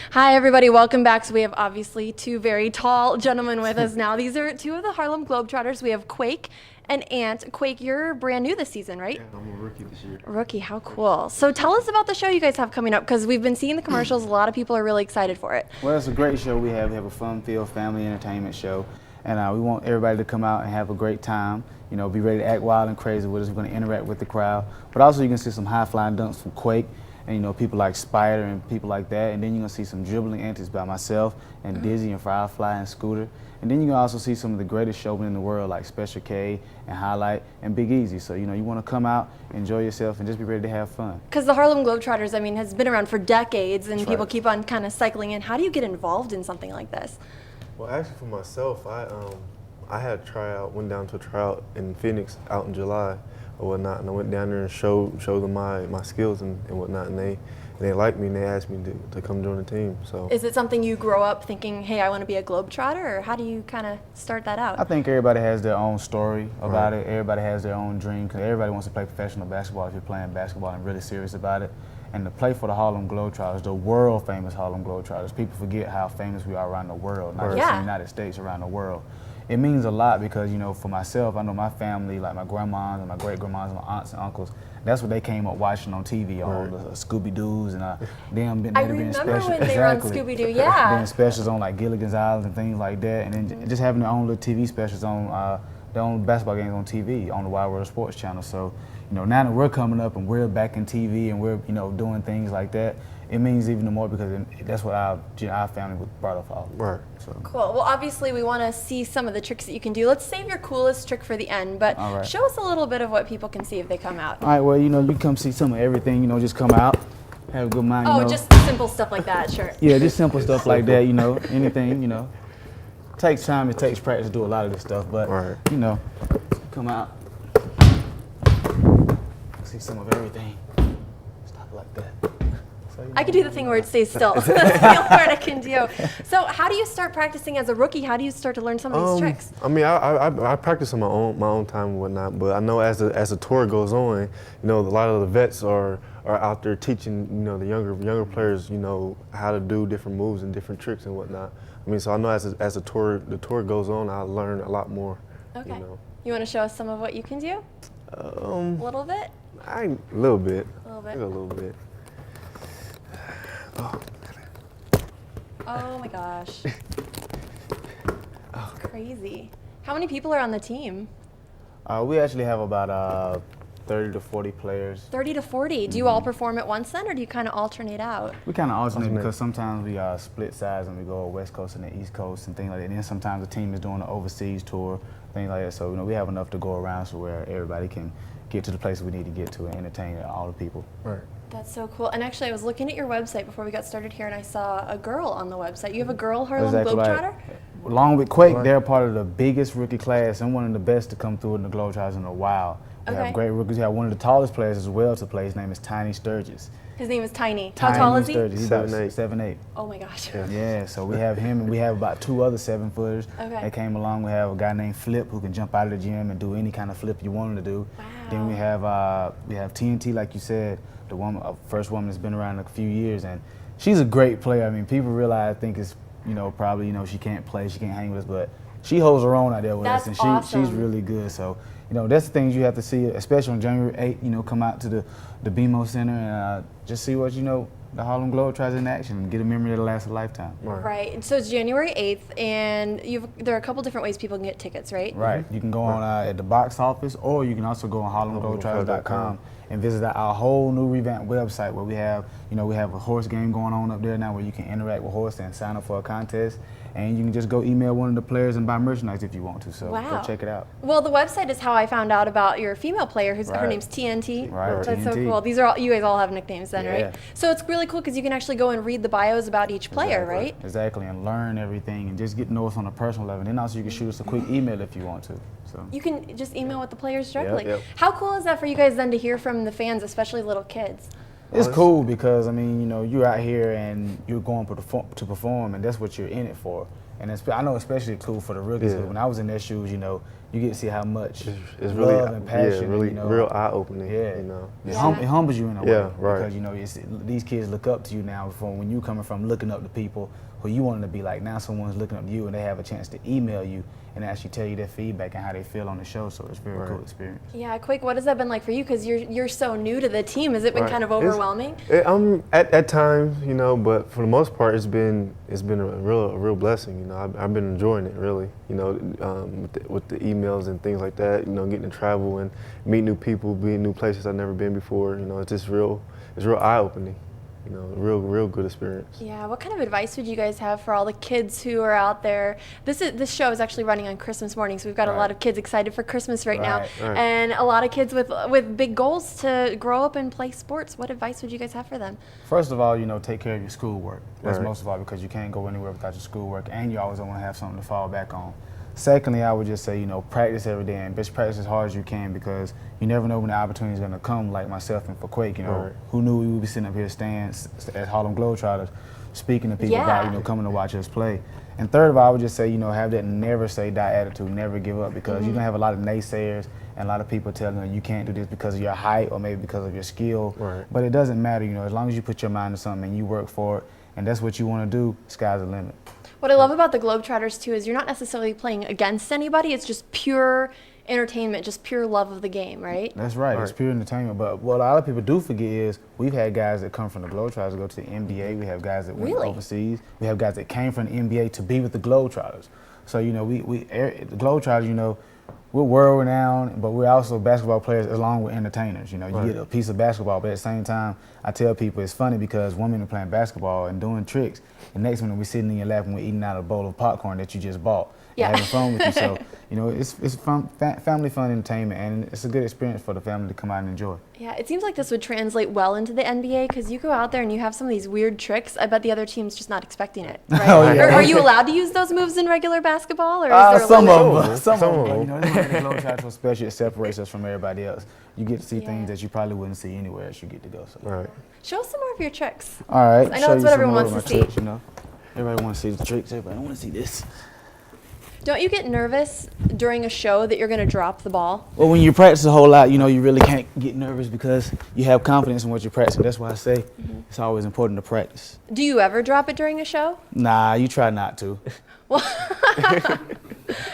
Hi, everybody. Welcome back. So we have obviously two very tall gentlemen with us now. These are two of the Harlem Globetrotters. We have Quake and Ant. Quake, you're brand new this season, right? Yeah, I'm a rookie this year. Rookie, how cool. So tell us about the show you guys have coming up, because we've been seeing the commercials. A lot of people are really excited for it. Well, it's a great show we have. We have a fun-filled family entertainment show, and we want everybody to come out and have a great time. You know, be ready to act wild and crazy with us. We're going to interact with the crowd, but also you can see some high-flying dunks from Quake, and you know, people like Spider and people like that. And then you're going to see some dribbling antics by myself and Dizzy and Firefly and Scooter. And then you can also see some of the greatest showmen in the world, like Special K and Highlight and Big Easy. So, you know, you want to come out, enjoy yourself, and just be ready to have fun. Because the Harlem Globetrotters, I mean, has been around for decades, and That's people right. keep on kind of cycling in. How do you get involved in something like this? Well, actually, for myself, I had a tryout, went down to a tryout in Phoenix out in July or whatnot, and I went down there and showed them my skills and whatnot, and they liked me and they asked me to come join the team. So Is it something you grow up thinking, hey, I want to be a Globetrotter, or how do you kind of start that out? I think everybody has their own story about it. Everybody has their own dream, because everybody wants to play professional basketball if you're playing basketball and really serious about it. And to play for the Harlem Globetrotters, the world famous Harlem Globetrotters, people forget how famous we are around the world, not just in the United States, around the world. It means a lot because, you know, for myself, I know my family, like my grandmas and my great-grandmas and my aunts and uncles, that's what they came up watching on TV, on the Scooby-Doos and them being remember special. when they were on Scooby-Doo, Being specials on like Gilligan's Island and things like that, and then just having their own little TV specials on their own basketball games on TV on the Wild World Sports Channel. So, you know, now that we're coming up and we're back in TV and we're, you know, doing things like that, it means even more because that's what our family was brought up off. Right. So. Cool. Well, obviously, we want to see some of the tricks that you can do. Let's save your coolest trick for the end, but show us a little bit of what people can see if they come out. All right, well, you know, you come see some of everything, you know, just come out, have a good mind, you know. Just simple stuff like that, sure. Yeah, just simple stuff like that, you know, anything, you know. Takes time, it takes practice to do a lot of this stuff, but, you know, come out, see some of everything, stuff like that. I can do the thing where it stays still. That's the only part I can do. So how do you start practicing as a rookie? How do you start to learn some of these tricks? I mean, I practice on my own time and whatnot, but I know as the tour goes on, you know, a lot of the vets are out there teaching, you know, the younger players, you know, how to do different moves and different tricks and whatnot. I mean, so I know as the tour goes on, I learn a lot more. Okay. You know. You want to show us some of what you can do? A little bit? A little bit. A little bit. A little bit. Oh my gosh. Crazy. How many people are on the team? We actually have about 30 to 40 players. 30 to 40. Do you all perform at once then, or do you kind of alternate out? We kind of alternate because sometimes we split sides and we go West Coast and the East Coast and things like that. And then sometimes the team is doing an overseas tour, things like that. So, you know, we have enough to go around so where everybody can get to the places we need to get to and entertain all the people. Right. That's so cool. And actually, I was looking at your website before we got started here, and I saw a girl on the website. You have a girl Harlem Globetrotter? Along with Quake, they're part of the biggest rookie class and one of the best to come through in the Globetrotters in a while. We have great rookies. We have one of the tallest players as well to play. His name is Tiny Sturgis. His name is Tiny. How tall is he? Sturgis. He's 7'8". 7'8". Oh my gosh. Yeah, so we have him, and we have about 2 other 7-footers that came along. We have a guy named Flip who can jump out of the gym and do any kind of flip you want him to do. Wow. Then we have TNT, like you said, the woman, first woman that's been around a few years, and she's a great player. I mean, people realize, I think it's, you know, probably, you know, she can't play, she can't hang with us, but she holds her own out there with us, and she's really good. So, you know, that's the things you have to see, especially on January 8th, you know, come out to the BMO Center and just see what, you know, the Harlem Globetrotters in action and get a memory that'll last a lifetime. Right. So it's January 8th, and there are a couple different ways people can get tickets, right? Right. You can go on at the box office, or you can also go on HarlemGlobetrotters.com and visit our whole new revamped website where we have a horse game going on up there now where you can interact with horse and sign up for a contest. And you can just go email one of the players and buy merchandise if you want to. So go check it out. Well, the website is how I found out about your female player, her name's TNT. Right. That's TNT. so cool. These are you guys all have nicknames then, right? So it's really cool because you can actually go and read the bios about each player, right? Exactly, and learn everything and just get to know us on a personal level. And then also you can shoot us a quick email if you want to. So you can just email with the players directly. Yep. How cool is that for you guys then to hear from the fans, especially little kids? It's cool because, I mean, you know, you're out here and you're going to perform, and that's what you're in it for. And I know especially cool for the rookies. Yeah. When I was in their shoes, you know, you get to see how much it's really, love and passion, yeah, really, you know, real eye-opening. Yeah, you know. it humbles you in a way. Yeah, right. Because you know these kids look up to you now from when you coming from looking up to people who you wanted to be like. Now someone's looking up to you and they have a chance to email you and actually tell you their feedback and how they feel on the show. So it's a very cool experience. Yeah, Quake, what has that been like for you? Because you're so new to the team. Has it been kind of overwhelming? At times, you know, but for the most part, it's been a real blessing. You know, I've been enjoying it really. You know, with the emails and things like that. You know, getting to travel and meet new people, be in new places I've never been before. You know, it's just real eye-opening. You know, real good experience. Yeah, what kind of advice would you guys have for all the kids who are out there? This show is actually running on Christmas morning, so we've got a lot of kids excited for Christmas right now, and a lot of kids with big goals to grow up and play sports. What advice would you guys have for them? First of all, you know, take care of your schoolwork. That's most of all, because you can't go anywhere without your schoolwork, and you always want to have something to fall back on. Secondly, I would just say, you know, practice every day and just practice as hard as you can, because you never know when the opportunity is going to come, like myself and for Quake, you know. Who knew we would be sitting up here at Harlem Globetrotters speaking to people about, you know, coming to watch us play. And third of all, I would just say, you know, have that never say die attitude, never give up, because you're going to have a lot of naysayers and a lot of people telling you can't do this because of your height or maybe because of your skill. But it doesn't matter, you know, as long as you put your mind to something and you work for it and that's what you want to do, sky's the limit. What I love about the Globetrotters, too, is you're not necessarily playing against anybody. It's just pure entertainment, just pure love of the game, right? That's right. It's pure entertainment. But what a lot of people do forget is we've had guys that come from the Globetrotters go to the NBA. We have guys that went overseas. We have guys that came from the NBA to be with the Globetrotters. So, you know, the Globetrotters, you know, we're world renowned, but we're also basketball players along with entertainers. You know, you get a piece of basketball, but at the same time, I tell people it's funny because one minute playing basketball and doing tricks, the next minute we're sitting in your lap and we're eating out a bowl of popcorn that you just bought. And having fun with you. So, you know, it's fun, family fun entertainment, and it's a good experience for the family to come out and enjoy. Yeah, it seems like this would translate well into the NBA, because you go out there and you have some of these weird tricks. I bet the other team's just not expecting it, right? Are you allowed to use those moves in regular basketball, or is there some of them. Some of them. You know, this is the Globetrotters special. It separates us from everybody else. You get to see things that you probably wouldn't see anywhere else you get to go. So. Show us some more of your tricks. All right. I know that's what everyone wants to see. Tricks, you know? Everybody wants to see the tricks. Everybody want to see this. Don't you get nervous during a show that you're going to drop the ball? Well, when you practice a whole lot, you know, you really can't get nervous because you have confidence in what you're practicing. That's why I say it's always important to practice. Do you ever drop it during a show? Nah, you try not to. Well,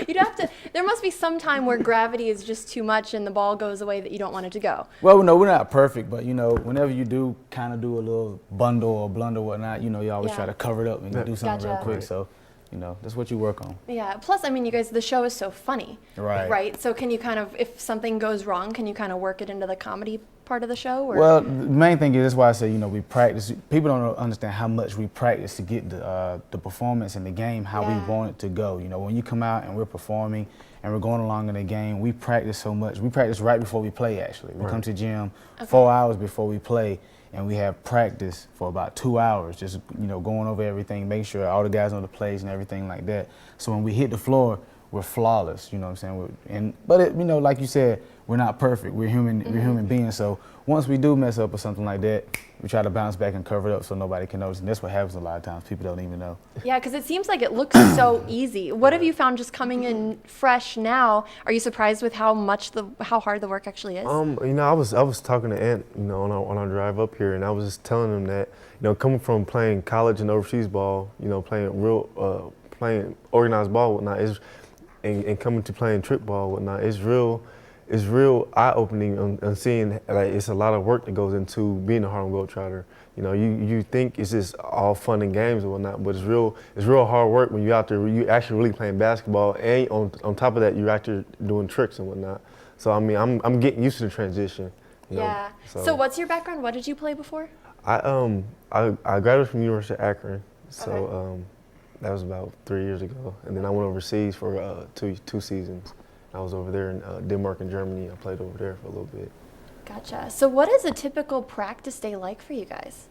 you'd have to. There must be some time where gravity is just too much and the ball goes away that you don't want it to go. Well, no, we're not perfect, but, you know, whenever you do kind of do a little bundle or blunder or whatnot, you know, you always try to cover it up and do something real quick. So. You know, that's what you work on. Yeah. Plus, I mean, you guys, the show is so funny. Right. So can you kind of, if something goes wrong, can you kind of work it into the comedy part of the show? Or? Well, the main thing is, that's why I say, you know, we practice. People don't understand how much we practice to get the performance in the game how we want it to go. You know, when you come out and we're performing and we're going along in the game, we practice so much. We practice right before we play, actually. We come to the gym 4 hours before we play. And we have practice for about 2 hours, just, you know, going over everything, making sure all the guys know the plays and everything like that. So when we hit the floor, we're flawless, you know what I'm saying? But you know, like you said, we're not perfect. We're human beings. So once we do mess up or something like that, we try to bounce back and cover it up so nobody can notice. And that's what happens a lot of times. People don't even know. Yeah, because it seems like it looks so easy. What have you found just coming in fresh now? Are you surprised with how hard the work actually is? You know, I was talking to Ant, you know, on our drive up here, and I was just telling him that, you know, coming from playing college and overseas ball, you know, playing organized ball and whatnot, and coming to playing trip ball and whatnot, it's real eye-opening on seeing, like, it's a lot of work that goes into being a Harlem Globetrotter. You know, you think it's just all fun and games and whatnot, but it's real hard work when you're out there, you actually really playing basketball, and on top of that, you're actually doing tricks and whatnot. So, I mean, I'm getting used to the transition. You know, so what's your background? What did you play before? I graduated from the University of Akron, so that was about 3 years ago, and then I went overseas for two seasons. I was over there in Denmark and Germany. I played over there for a little bit. Gotcha. So what is a typical practice day like for you guys?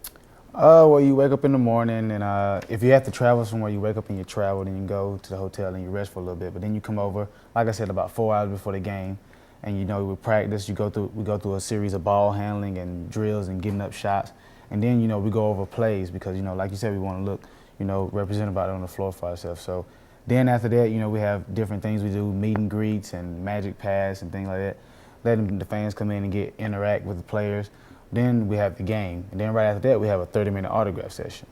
Well, you wake up in the morning, and if you have to travel somewhere, you wake up and you travel, then you go to the hotel and you rest for a little bit. But then you come over, like I said, about 4 hours before the game, and, you know, we practice. We go through a series of ball handling and drills and getting up shots, and then, you know, we go over plays because, you know, like you said, we want to look, you know, representative on the floor for ourselves. So Then after that, you know, we have different things we do, meet and greets and magic pass and things like that. Letting the fans come in and interact with the players. Then we have the game. And then right after that, we have a 30-minute autograph session.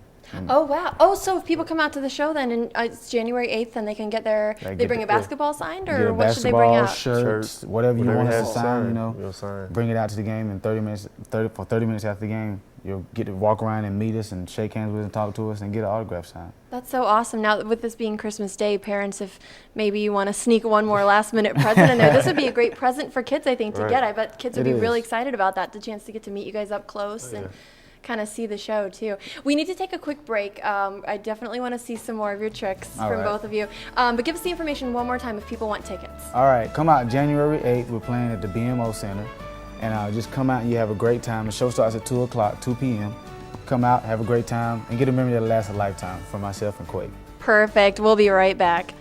Oh, wow. Oh, so if people come out to the show then, and it's January 8th, and they can get they bring a basketball signed, or what should they bring out? Shirts, whatever you want us to sign, you know, sign. Bring it out to the game in 30 minutes, for 30 minutes after the game. You'll get to walk around and meet us and shake hands with us and talk to us and get an autograph signed. That's so awesome. Now, with this being Christmas Day, parents, if maybe you want to sneak one more last-minute present in there, this would be a great present for kids, I think, to get. I bet kids would be really excited about that, the chance to get to meet you guys up close and kind of see the show, too. We need to take a quick break. I definitely want to see some more of your tricks from both of you. But give us the information one more time if people want tickets. All right, come out January 8th. We're playing at the BMO Center. And just come out and you have a great time. The show starts at 2 p.m. Come out, have a great time, and get a memory that'll last a lifetime from myself and Quake. Perfect. We'll be right back.